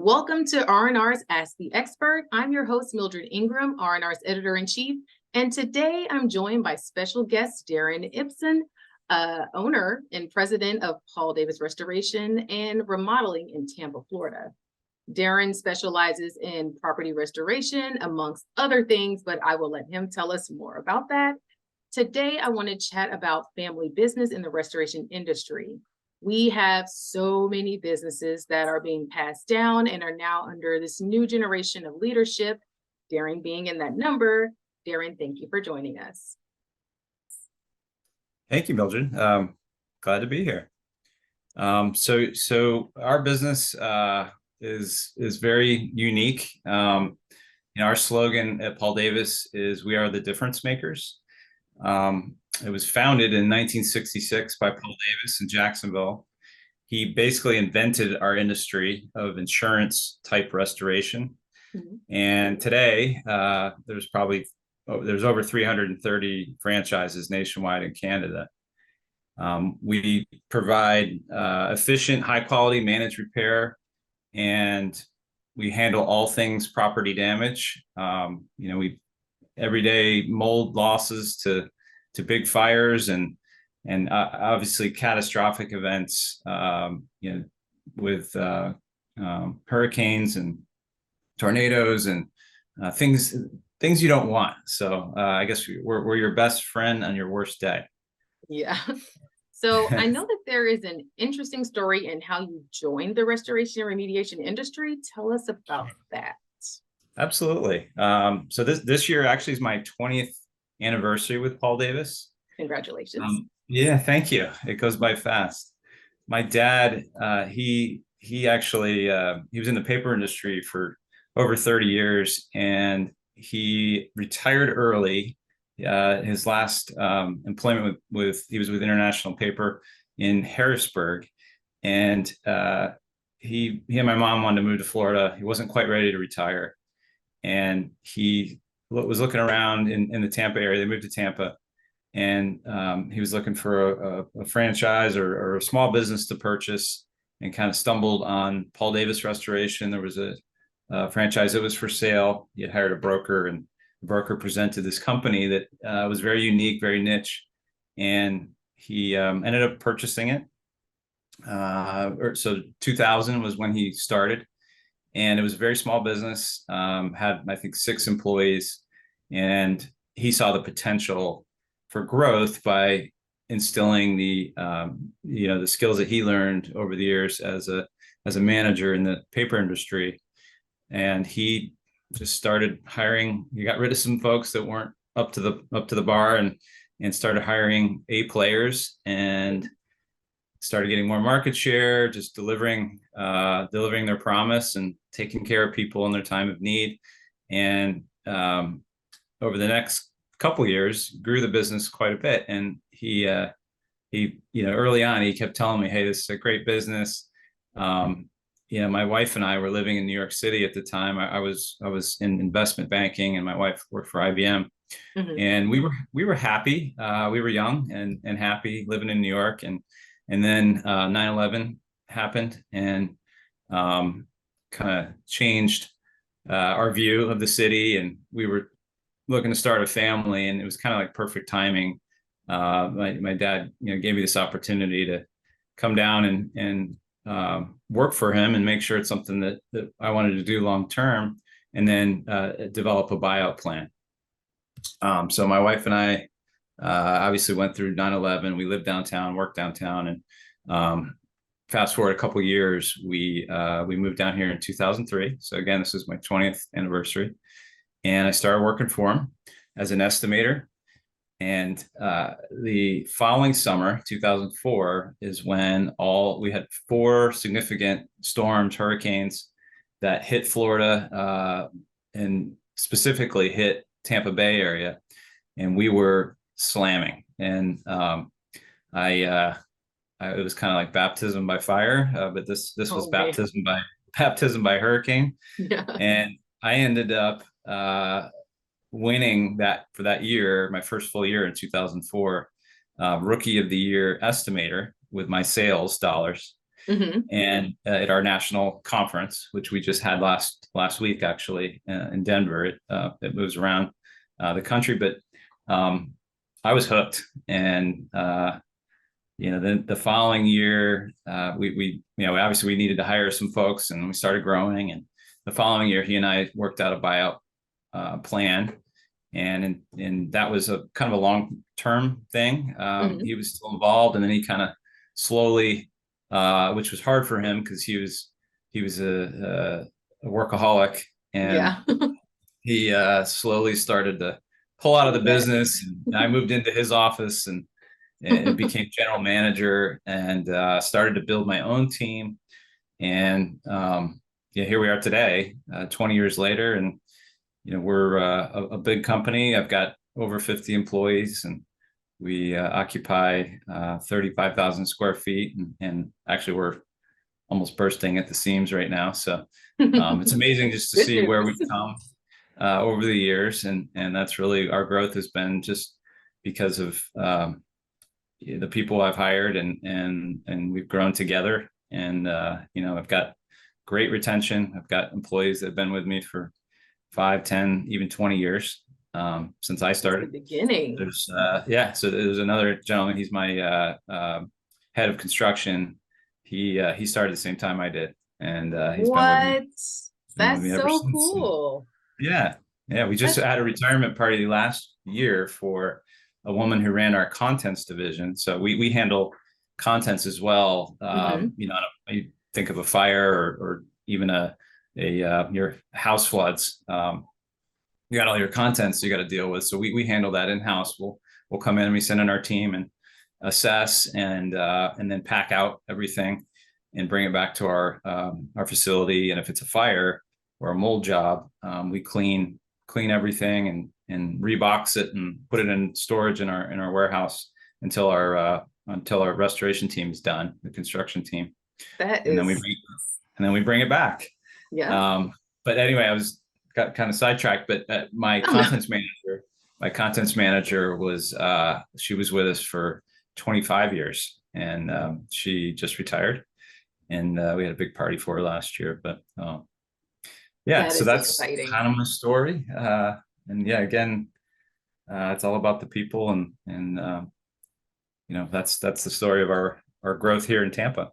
Welcome to R&R's Ask the Expert. I'm your host, Mildred Ingram, R&R's editor-in-chief, and today I'm joined by special guest Darren Ibsen, owner and president of Paul Davis Restoration and Remodeling in Tampa, Florida. Darren specializes in property restoration, amongst other things, but I will let him tell us more about that. Today, I want to chat about family business in the restoration industry. We have so many businesses that are being passed down and are now under this new generation of leadership, Darren being in that number. Darren, thank you for joining us. Thank you, Mildred. Glad to be here. So our business is very unique. Our slogan at Paul Davis is "We are the difference makers." It was founded in 1966 by Paul Davis in Jacksonville. He basically invented our industry of insurance type restoration. Mm-hmm. And today there's over 330 franchises nationwide in Canada. We provide efficient, high quality managed repair, and we handle all things property damage. We everyday mold losses to big fires and obviously catastrophic events, with hurricanes and tornadoes and things you don't want. So I guess we're your best friend on your worst day. Yeah. So I know that there is an interesting story in how you joined the restoration and remediation industry. Tell us about that. Absolutely. So this year actually is my 20th anniversary with Paul Davis. Congratulations. Yeah, thank you. It goes by fast. My dad, he actually he was in the paper industry for over 30 years, and he retired early. His last employment he was with International Paper in Harrisburg, and he and my mom wanted to move to Florida. He wasn't quite ready to retire, and he was looking around in the Tampa area. They moved to Tampa, and he was looking for a franchise or a small business to purchase, and kind of stumbled on Paul Davis Restoration. There was a franchise that was for sale. He had hired a broker, and the broker presented this company that was very unique, very niche, and he ended up purchasing it. So 2000 was when he started. And it was a very small business, had, I think, 6 employees. And he saw the potential for growth by instilling the skills that he learned over the years as a manager in the paper industry. And he just started hiring. He got rid of some folks that weren't up to the bar, and started hiring A players, and started getting more market share, just delivering their promise and taking care of people in their time of need. And over the next couple of years, grew the business quite a bit. And he early on, he kept telling me, "Hey, this is a great business." My wife and I were living in New York City at the time. I was in investment banking, and my wife worked for IBM. Mm-hmm. And we were happy. We were young and happy living in New York. And then 9/11 happened, and kind of changed our view of the city. And we were looking to start a family, and it was kind of like perfect timing. My dad, gave me this opportunity to come down and work for him and make sure it's something that I wanted to do long term, and then develop a buyout plan. So my wife and I obviously went through 9/11. We lived downtown, worked downtown, and fast forward a couple of years, we moved down here in 2003. So again, this is my 20th anniversary, and I started working for him as an estimator. And the following summer, 2004, is when we had 4 significant storms, hurricanes that hit Florida, and specifically hit Tampa Bay area, and we were slamming. And it was kind of like baptism by fire, but this was baptism by hurricane. Yeah. And I ended up winning that for that year, my first full year in 2004, Rookie of the Year estimator with my sales dollars. Mhm. And at our national conference, which we just had last week, actually, in Denver. It moves around the country, but I was hooked. And then the following year, we obviously we needed to hire some folks, and we started growing. And the following year, he and I worked out a buyout plan, and that was a kind of a long-term thing. Mhm. He was still involved, and then he kind of slowly, which was hard for him because he was a workaholic, and Yeah. he slowly started to pull out of the Pull back. business. And I moved into his office and became general manager, and started to build my own team. And yeah, here we are today, 20 years later, and we're a big company. I've got over 50 employees, and we occupy 35,000 square feet, and actually we're almost bursting at the seams right now. So it's amazing just to Good see where news. we've come over the years, and that's really our growth has been just because of the people I've hired, and we've grown together. And I've got great retention. I've got employees that have been with me for 5, 10, even 20 years since I Since the started. beginning. So there's another gentleman. He's my head of construction. He started the same time I did, and he's What? been with me That's ever so since. And cool. yeah, yeah. We just That's had a retirement party last year for a woman who ran our contents division. So we handle contents as well. Mhm. You think of a fire, or even your house floods. You got all your contents you got to deal with. So we handle that in house. We'll come in and we send in our team and assess, and then pack out everything and bring it back to our facility. And if it's a fire or a mold job, we clean everything and rebox it and put it in storage in our warehouse until our restoration team is done, the construction team, That and then we is, bring and then we bring it back. yeah. But anyway, got kind of sidetracked. But my Oh, no. contents manager was she was with us for 25 years, and she just retired, and we had a big party for her last year. But yeah, That so is that's exciting. kind of my story. And yeah, again, it's all about the people, and that's the story of our growth here in Tampa.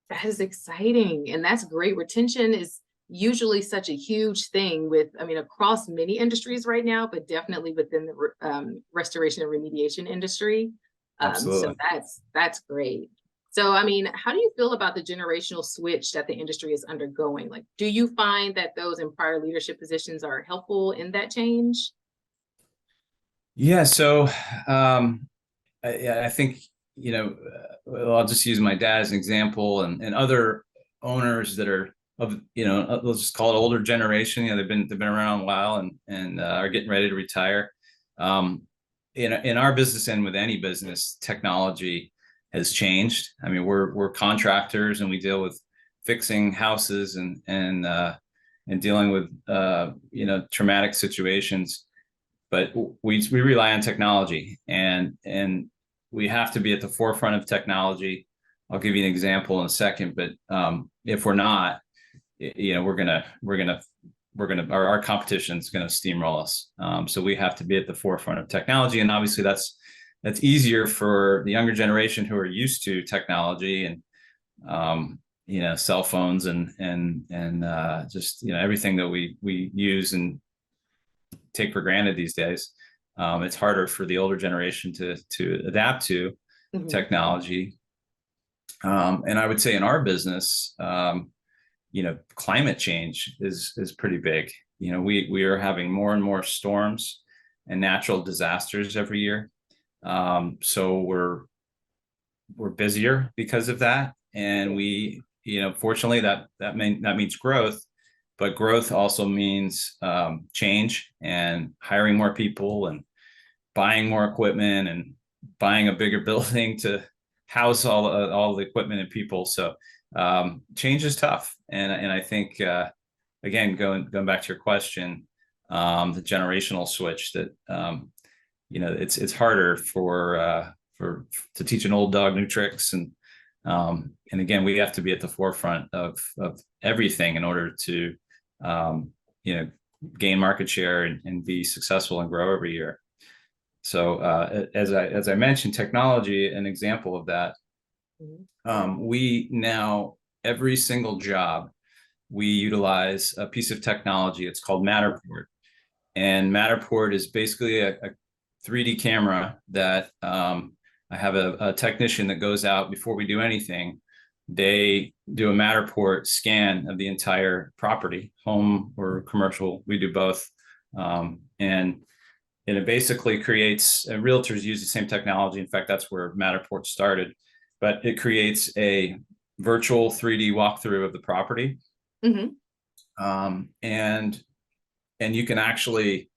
That is exciting. And that's great. Retention is usually such a huge thing with, I mean, across many industries right now, but definitely within the restoration and remediation industry. So Absolutely. that's great. So, I mean, how do you feel about the generational switch that the industry is undergoing? Like, do you find that those in prior leadership positions are helpful in that change? Yeah. So I think, well, I'll just use my dad as an example, and other owners that are of, let's just call it older generation. They've been around a while, and are getting ready to retire. Um, in our business, and with any business, technology has changed. I mean, we're contractors, and we deal with fixing houses and dealing with traumatic situations, but we rely on technology, and we have to be at the forefront of technology. I'll give you an example in a second, but if we're not, our competition is going to steamroll us. So we have to be at the forefront of technology, and obviously that's easier for the younger generation who are used to technology and cell phones and just everything that we use and take for granted these days. It's harder for the older generation to adapt to Mhm. technology. And I would say in our business, climate change is pretty big. We are having more and more storms and natural disasters every year. So we're busier because of that, and fortunately that means growth, but growth also means change and hiring more people and buying more equipment and buying a bigger building to house all the equipment and people. So change is tough, and I think again, going back to your question, the generational switch, that it's harder for to teach an old dog new tricks, and And again, we have to be at the forefront of everything in order to, you know, gain market share and be successful and grow every year. So as I mentioned, technology, an example of that, we now, every single job, we utilize a piece of technology. It's called Matterport. And Matterport is basically a 3D camera that I have a technician that goes out before we do anything. They do a Matterport scan of the entire property, home or commercial. We do both. And it basically creates, realtors use the same technology. In fact, that's where Matterport started, but it creates a virtual 3D walkthrough of the property. And you can actually,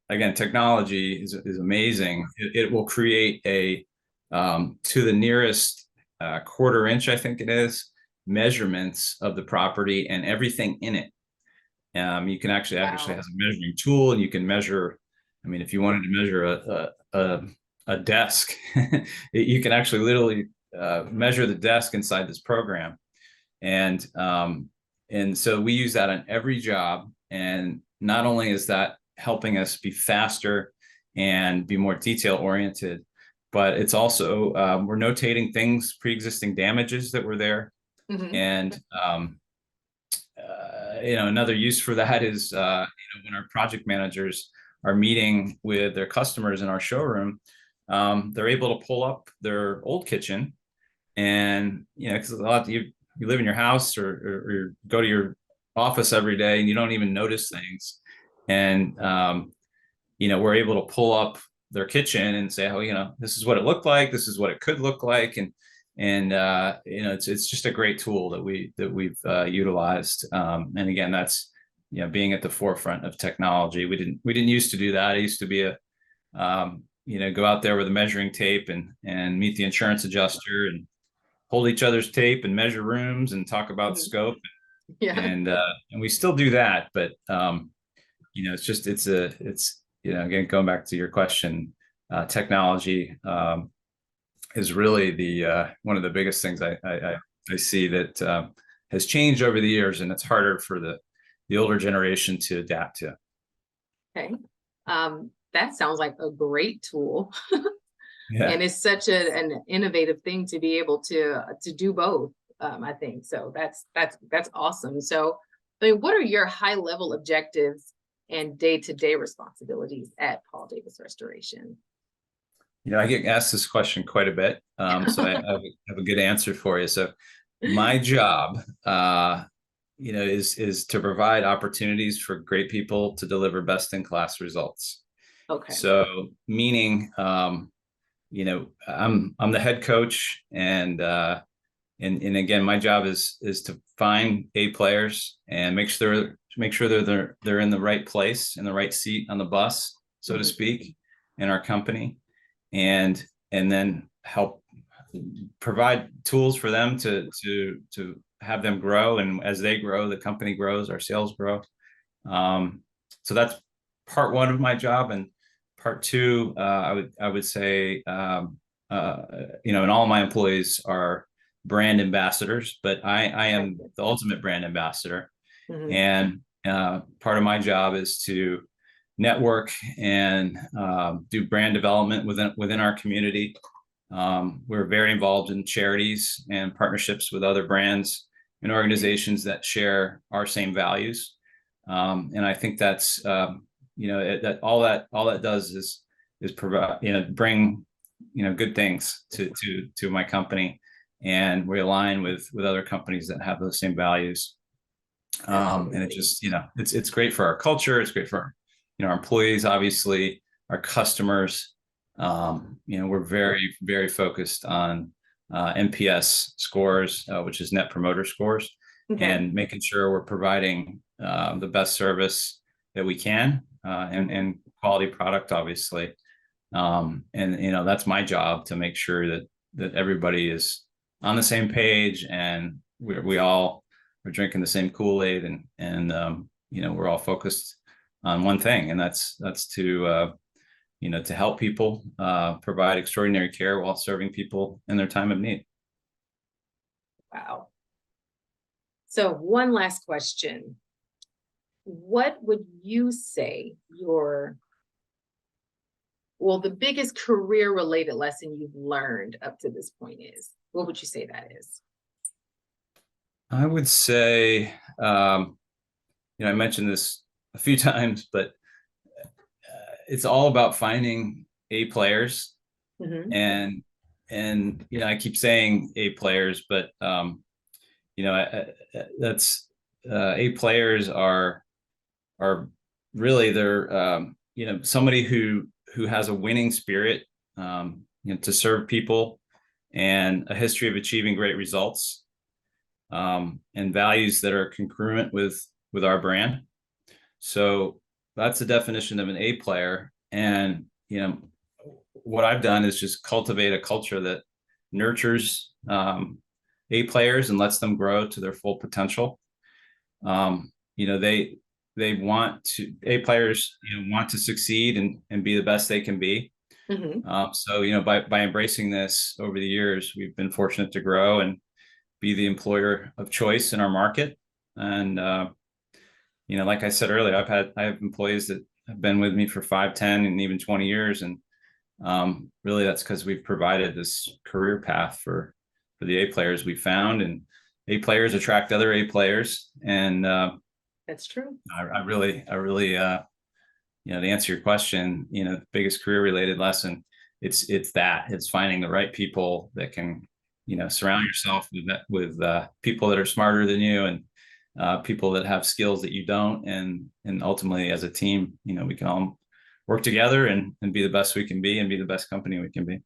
again, technology is amazing. It will create a to the nearest quarter inch, I think it is, measurements of the property and everything in it. You can actually has a measuring tool, and you can measure. I mean, if you wanted to measure a desk, you can actually literally measure the desk inside this program. And so we use that on every job. And not only is that helping us be faster and be more detail oriented, but it's also we're notating things, pre-existing damages that were there. And you know, another use for that is you know, when our project managers are meeting with their customers in our showroom, they're able to pull up their old kitchen, and you know, because a lot of you live in your house or go to your office every day and you don't even notice things. And you know, we're able to pull up their kitchen and say, oh, you know, this is what it looked like, this is what it could look like. And you know, it's just a great tool that we've utilized. And again, that's, you know, being at the forefront of technology. We didn't used to do that. I used to be a you know, go out there with a measuring tape and meet the insurance adjuster and hold each other's tape and measure rooms and talk about scope. And we still do that, but you know, it's you know, again, going back to your question, technology is really the one of the biggest things I see that has changed over the years, and it's harder for the older generation to adapt to. Okay. That sounds like a great tool. And it's such an innovative thing to be able to do both. I think so. That's awesome. So, I mean, what are your high level objectives and day-to-day responsibilities at Paul Davis Restoration? You know, I get asked this question quite a bit, so I have a good answer for you. So, my job, you know, is to provide opportunities for great people to deliver best-in-class results. Okay. So, meaning, you know, I'm the head coach, and again, my job is to find A players and make sure they're in the right place, in the right seat on the bus, so to speak, in our company, and then help provide tools for them to have them grow. And as they grow, the company grows, our sales grow. So that's part one of my job. And part two, I would say, you know, and all my employees are brand ambassadors, but I am the ultimate brand ambassador. And part of my job is to network and do brand development within our community. We're very involved in charities and partnerships with other brands and organizations that share our same values. And I think that's you know, that all that does is provide, you know, bring, you know, good things to my company, and we align with other companies that have those same values. And it just, you know, it's great for our culture. It's great for, you know, our employees, obviously, our customers. You know, we're very, very focused on NPS scores, which is Net Promoter Scores, and making sure we're providing the best service that we can, and quality product, obviously. And you know, that's my job, to make sure that everybody is on the same page, and we're drinking the same Kool-Aid, and you know, we're all focused on one thing, and that's to you know, to help people, provide extraordinary care while serving people in their time of need. So one last question. What would you say the biggest career related lesson you've learned up to this point is? What would you say that is? I would say, I mentioned this a few times, but it's all about finding A players. Mhm. And I keep saying A players, but that's A players are really they're somebody who has a winning spirit, to serve people, and a history of achieving great results, and values that are congruent with our brand. So that's the definition of an A player. And what I've done is just cultivate a culture that nurtures A players and lets them grow to their full potential. They want to A players want to succeed and be the best they can be. Mhm. So by embracing this over the years, we've been fortunate to grow and be the employer of choice in our market. And like I said earlier, I have employees that have been with me for 5, 10, and even 20 years, and really that's because we've provided this career path for the A players we found, and A players attract other A players. And That's true. I really, to answer your question, the biggest career related lesson, it's finding the right people that can, surround yourself with people that are smarter than you, and people that have skills that you don't. And ultimately as a team, we can all work together and be the best we can be and be the best company we can be.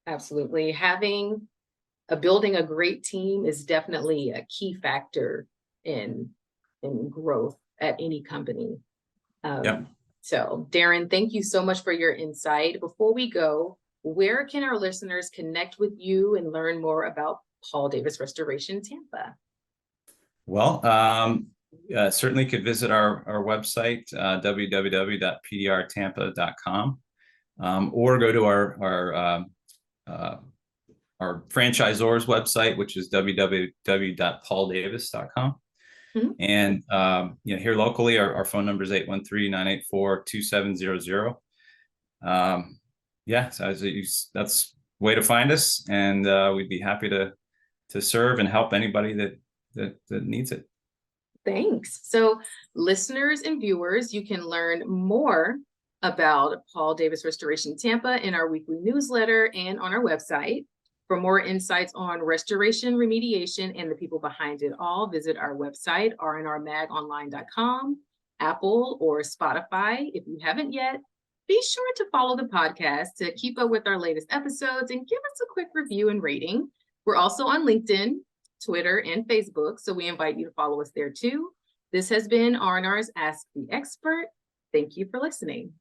Absolutely. Building a great team is definitely a key factor in growth at any company. Yep. So Darren, thank you so much for your insight. Before we go, where can our listeners connect with you and learn more about Paul Davis Restoration Tampa? Well, certainly could visit our website, www.pdrtampa.com, or go to our franchisor's website, which is www.pauldavis.com. Mhm. And here locally, our phone number is 813-984-2700. So that's a way to find us, and we'd be happy to serve and help anybody that needs it. Thanks. So listeners and viewers, you can learn more about Paul Davis Restoration Tampa in our weekly newsletter and on our website. For more insights on restoration, remediation, and the people behind it all, visit our website, rnrmagonline.com, Apple or Spotify. If you haven't yet, be sure to follow the podcast to keep up with our latest episodes and give us a quick review and rating. We're also on LinkedIn, Twitter, and Facebook, so we invite you to follow us there too. This has been R&R's Ask the Expert. Thank you for listening.